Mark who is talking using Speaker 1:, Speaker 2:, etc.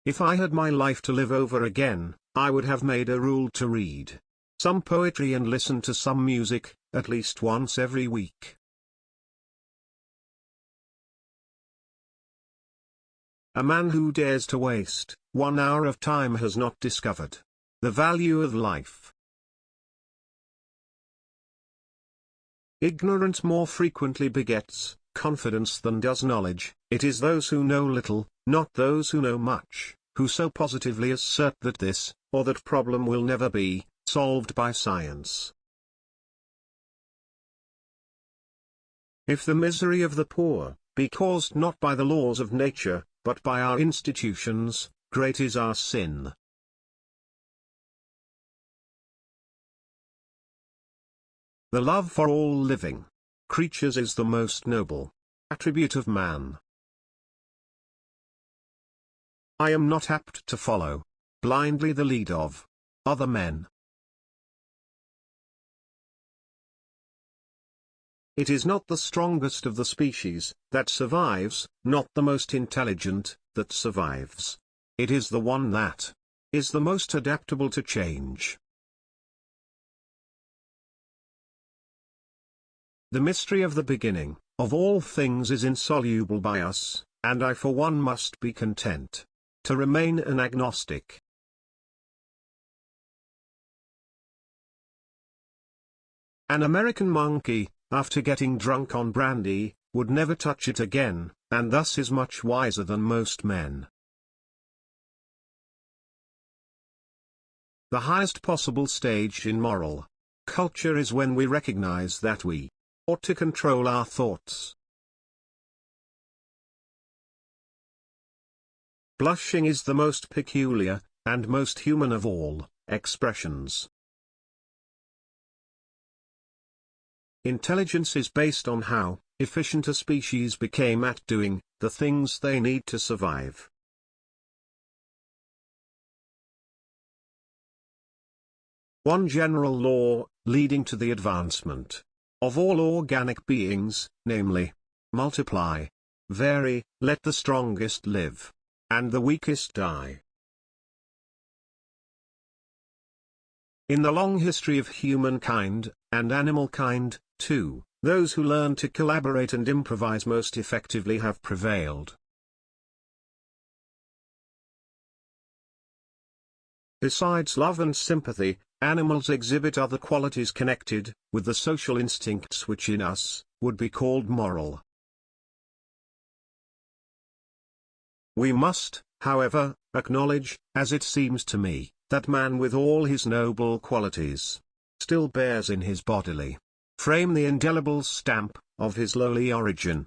Speaker 1: If I had my life to live over again, I would have made a rule to read some poetry and listen to some music, at least once every week. A man who dares to waste 1 hour of time has not discovered the value of life. Ignorance more frequently begets confidence than does knowledge. It is those who know little, not those who know much, who so positively assert that this, or that problem will never be solved by science. If the misery of the poor be caused not by the laws of nature, but by our institutions, great is our sin. The love for all living creatures is the most noble attribute of man. I am not apt to follow blindly the lead of other men. It is not the strongest of the species that survives, not the most intelligent that survives. It is the one that is the most adaptable to change. The mystery of the beginning of all things is insoluble by us, and I for one must be content to remain an agnostic. An American monkey, after getting drunk on brandy, would never touch it again, and thus is much wiser than most men. The highest possible stage in moral culture is when we recognize that we ought to control our thoughts. Blushing is the most peculiar, and most human of all expressions. Intelligence is based on how efficient a species became at doing the things they need to survive. One general law, leading to the advancement of all organic beings, namely, multiply, vary, let the strongest live, and the weakest die. In the long history of humankind, and animal kind, too, those who learn to collaborate and improvise most effectively have prevailed. Besides love and sympathy, animals exhibit other qualities connected with the social instincts which in us would be called moral. We must, however, acknowledge, as it seems to me, that man with all his noble qualities still bears in his bodily frame the indelible stamp of his lowly origin.